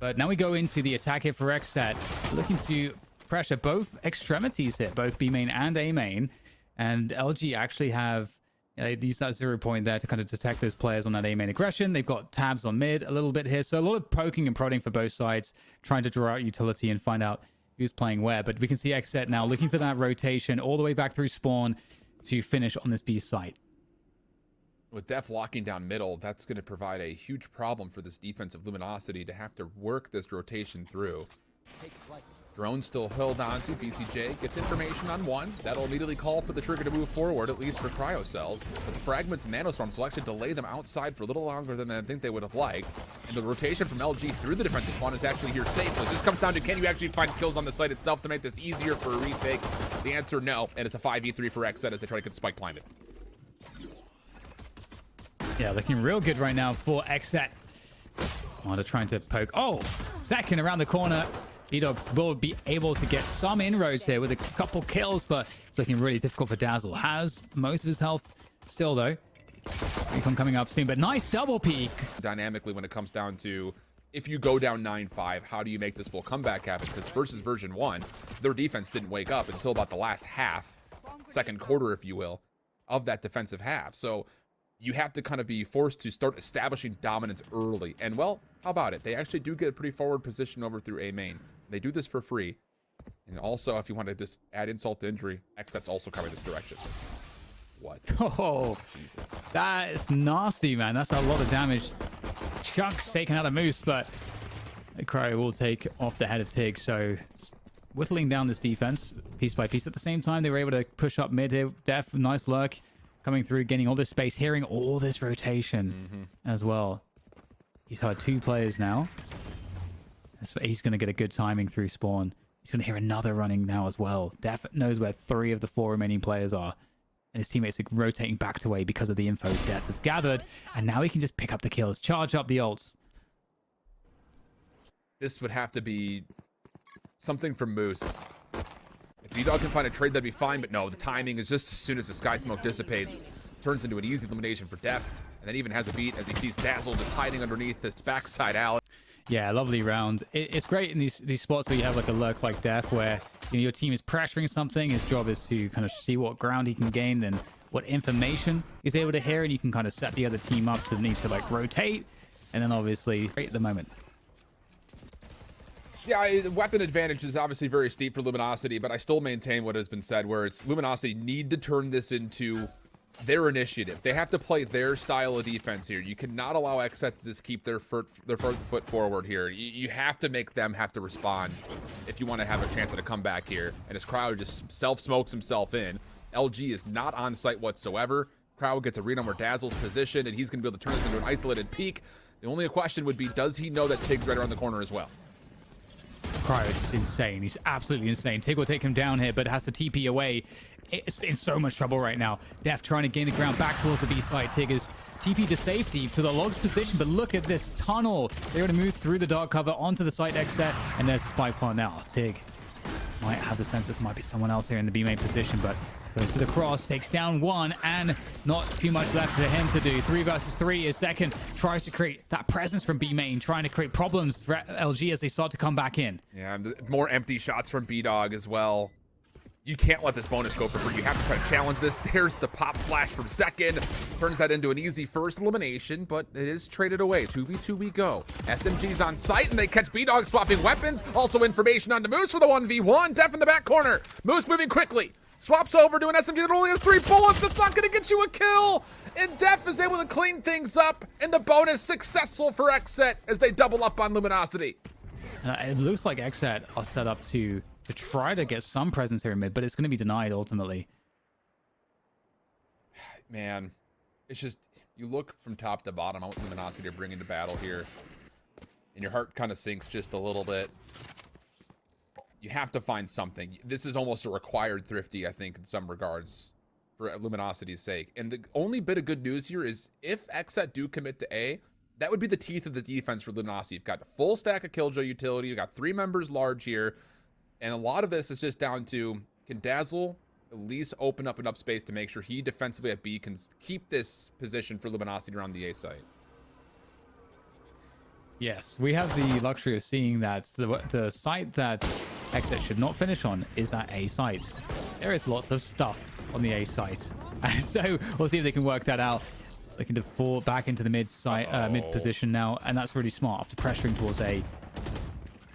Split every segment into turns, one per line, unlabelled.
But now we go into the attack here for XSET, looking to pressure both extremities here, both B main and A main. And LG actually have they use that 0 point there to kind of detect those players on that A main aggression. They've got tabs on mid a little bit here, so a lot of poking and prodding for both sides, trying to draw out utility and find out who's playing where. But we can see XSET now looking for that rotation all the way back through spawn to finish on this B site.
With Def locking down middle, that's going to provide a huge problem for this defensive Luminosity to have to work this rotation through. Drone still held on to. BCJ gets information on one. That'll immediately call for the trigger to move forward, at least for cryo cells. But the fragments and nanostorms will actually delay them outside for a little longer than I think they would have liked. And the rotation from LG through the defensive spawn is actually here safely. It just comes down to, can you actually find kills on the site itself to make this easier for a retake? The answer, no. And it's a 5v3 for XSET as they try to get the spike climb it.
Yeah, looking real good right now for XSET. Oh, they're trying to poke. Oh, second around the corner. B-Dog will be able to get some inroads here with a couple kills, but it's looking really difficult for Dazzle. Has most of his health still, though. Recon coming up soon, but nice double peek.
Dynamically, when it comes down to, if you go down 9-5, how do you make this full comeback happen? Because versus version 1, their defense didn't wake up until about the last half, second quarter, if you will, of that defensive half. So you have to kind of be forced to start establishing dominance early. And, well, how about it? They actually do get a pretty forward position over through A main. They do this for free. And also, if you want to just add insult to injury, XSET's also coming this direction. What?
Oh,
Jesus.
That is nasty, man. That's a lot of damage. Chunks taken out of Moose, but the Cryo will take off the head of Tig. So whittling down this defense piece by piece. At the same time, they were able to push up mid here. Def, nice lurk coming through, getting all this space, hearing all this rotation as well. He's heard 2 players now. He's going to get a good timing through spawn. He's going to hear another running now as well. Def knows where 3 of the 4 remaining players are. And his teammates are rotating back to A because of the info Def has gathered. And now he can just pick up the kills, charge up the ults.
This would have to be something from Moose. If B-Dog can find a trade, that'd be fine. But no, the timing is just as soon as the Sky Smoke dissipates, turns into an easy elimination for Def. And then even has a beat as he sees Dazzle just hiding underneath this backside alley.
Yeah, lovely round. It's great in these spots where you have like a lurk like Def, where your team is pressuring something. His job is to kind of see what ground he can gain, then what information he's able to hear, and you can kind of set the other team up to need to like rotate, and then obviously right at the moment.
Yeah, the weapon advantage is obviously very steep for Luminosity, but I still maintain what has been said, where it's Luminosity need to turn this into their initiative. They have to play their style of defense here. You cannot allow XSET to just keep their foot forward here. You have to make them have to respond if you want to have a chance at a comeback here. And as Crowd just self-smokes himself in, LG is not on site whatsoever. Crowd gets a read on where Dazzle's positioned, and he's going to be able to turn this into an isolated peak. The only question would be, does he know that Tig's right around the corner as well?
Cryo is just insane. He's absolutely insane. Tig will take him down here, but has to TP away. It's in so much trouble right now. Def trying to gain the ground back towards the B side. Tig is TP to safety to the logs position, but look at this tunnel. They're going to move through the dark cover onto the site XSET, and there's the spy plant now. Tig might have the sense this might be someone else here in the B main position, but goes for the cross, takes down one, and not too much left for him to do. 3 versus 3 is second. Tries to create that presence from B main, trying to create problems for LG as they start to come back in.
Yeah, and more empty shots from B-Dog as well. You can't let this bonus go for free. You have to try to challenge this. There's the pop flash from second. Turns that into an easy first elimination, but it is traded away. 2v2 we go. SMG's on site, and they catch B-Dog swapping weapons. Also information on the Moose for the 1v1. Def in the back corner. Moose moving quickly. Swaps over to an SMG that only has 3 bullets. That's not going to get you a kill. And Def is able to clean things up. And the bonus successful for XSET as they double up on Luminosity.
It looks like XSET are set up to try to get some presence here in mid, but it's going to be denied ultimately.
Man, it's just, you look from top to bottom at what Luminosity are bringing to battle here, and your heart kind of sinks just a little bit. You have to find something. This is almost a required Thrifty, I think, in some regards, for Luminosity's sake. And the only bit of good news here is if XSET do commit to A, that would be the teeth of the defense for Luminosity. You've got a full stack of Killjoy utility. You've got 3 members large here. And a lot of this is just down to, can Dazzle at least open up enough space to make sure he defensively at B can keep this position for Luminosity around the A site.
Yes, we have the luxury of seeing that the site that XSET should not finish on is that A site. There is lots of stuff on the A site. And so we'll see if they can work that out. Looking to fall back into the mid position now, and that's really smart after pressuring towards A.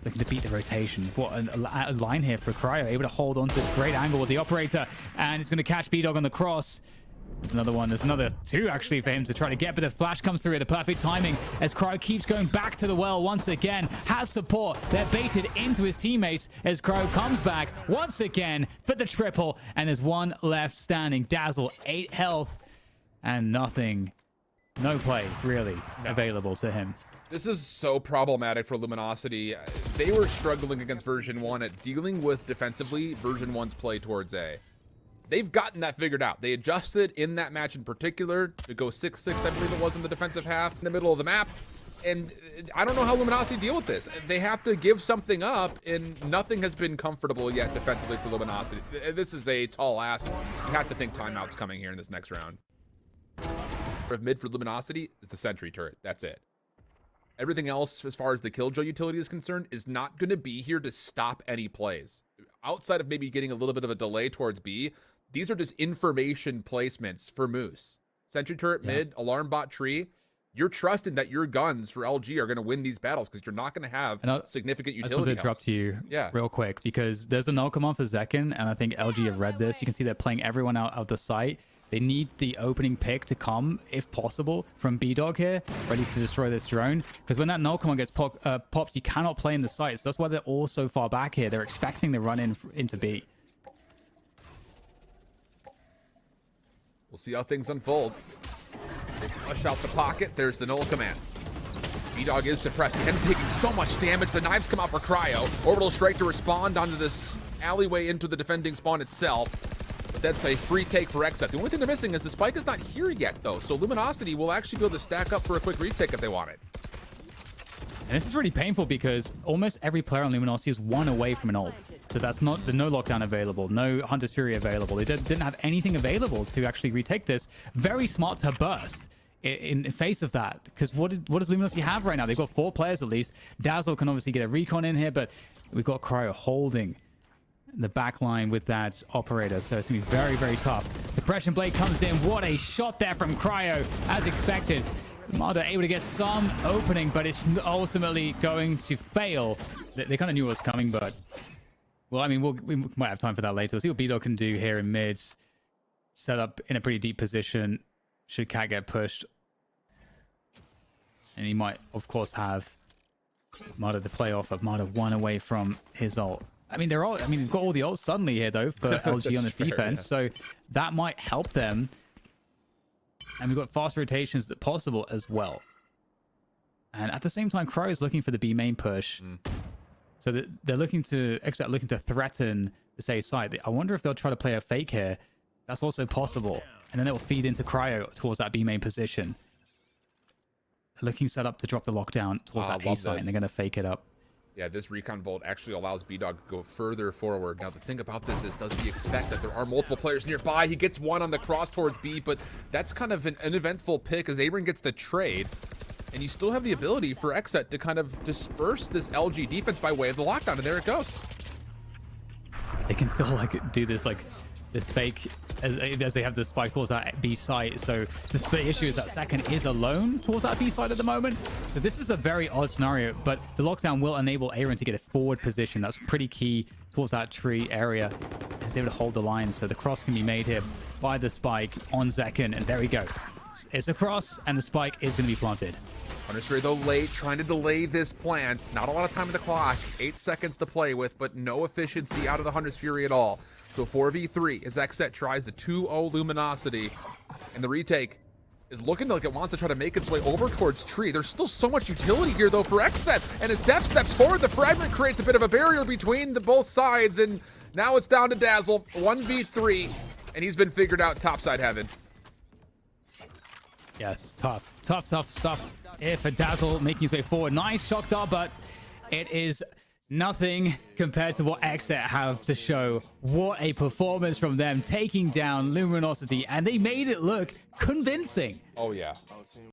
Looking to beat the rotation. What a line here for Cryo, able to hold on to this great angle with the operator, and it's going to catch B-Dog on the cross. There's another one. There's another two actually for him to try to get, but the flash comes through at the perfect timing as Cryo keeps going back to the well once again. Has support. They're baited into his teammates as Cryo comes back once again for the triple, and there's one left standing. Dazzle, 8 health, and nothing. No play really available to him.
This is so problematic for Luminosity. They were struggling against version 1 at dealing with defensively version 1's play towards A. They've gotten that figured out. They adjusted in that match in particular to go 6-6, I believe it was, in the defensive half in the middle of the map. And I don't know how Luminosity deal with this. They have to give something up, and nothing has been comfortable yet defensively for Luminosity. This is a tall ask. You have to think timeout's coming here in this next round. Mid for Luminosity is the sentry turret. That's it. Everything else, as far as the Killjoy utility is concerned, is not going to be here to stop any plays. Outside of maybe getting a little bit of a delay towards B, these are just information placements for Moose. Sentry turret mid, alarm bot tree. You're trusting that your guns for LG are going to win these battles because you're not going to have significant utility.
I just want to interrupt you real quick because there's a null command for Zekin, and I think LG have read this. You can see they're playing everyone out of the site. They need the opening pick to come, if possible, from B-Dog here, ready to destroy this drone. Because when that null command gets popped, you cannot play in the site. So that's why they're all so far back here. They're expecting the run into B.
We'll see how things unfold. They flush out the pocket. There's the null command. B-Dog is suppressed. Him taking so much damage. The knives come out for Cryo. Orbital strike to respond onto this alleyway into the defending spawn itself. But that's a free take for XSET. The only thing they're missing is the spike is not here yet, though. So Luminosity will actually be able to stack up for a quick retake if they want it.
And this is really painful because almost every player on Luminosity is one away from an ult. So that's not no lockdown available, no Hunter's Fury available. They didn't have anything available to actually retake this. Very smart to burst in face of that. Because what does Luminosity have right now? They've got 4 players at least. Dazzle can obviously get a recon in here, but we've got Cryo holding the back line with that operator, so it's gonna be very, very tough. Suppression blade comes in. What a shot there from Cryo, as expected. Marder able to get some opening, but it's ultimately going to fail. They kind of knew what was coming, but well, I mean, we might have time for that later. We'll see what B-Dog can do here in mids. Set up in a pretty deep position. Should Cat get pushed, and he might, of course, have Marder to play off of. Marder 1 away from his ult. I mean, we've got all the ults suddenly here, though, for LG on this defense. So that might help them. And we've got fast rotations that possible as well. And at the same time, Crow is looking for the B main push. So they're looking to threaten this A side. I wonder if they'll try to play a fake here. That's also possible. And then it will feed into Cryo towards that B main position. They're looking set up to drop the lockdown towards that A site, and they're going to fake it up.
Yeah, this recon bolt actually allows B-Dog to go further forward. Now, the thing about this is, does he expect that there are multiple players nearby? He gets one on the cross towards B, but that's kind of an uneventful pick as Abram gets the trade. And you still have the ability for XSET to kind of disperse this LG defense by way of the lockdown, and there it goes.
They can still do this this fake as they have the spike towards that B site. So the issue is that Second is alone towards that B site at the moment. So this is a very odd scenario, but the lockdown will enable Aaron to get a forward position. That's pretty key towards that tree area. He's able to hold the line, so the cross can be made here by the spike on Zekin, and there we go. It's a cross, and the spike is going to be planted.
Hunter's though late, trying to delay this plant. Not a lot of time on the clock. 8 seconds to play with, but no efficiency out of the Hunter's Fury at all. So 4v3 as XSET tries the 2-0 Luminosity. And the retake is looking like it wants to try to make its way over towards tree. There's still so much utility here, though, for XSET. And as Def steps forward, the fragment creates a bit of a barrier between both sides. And now it's down to Dazzle. 1v3. And he's been figured out topside heaven.
Yes, tough stuff. Here for Dazzle, making his way forward. Nice shock dart, but it is Nothing compared to what XSET have to show. What a performance from them, taking down Luminosity, and they made it look convincing.
Oh, yeah.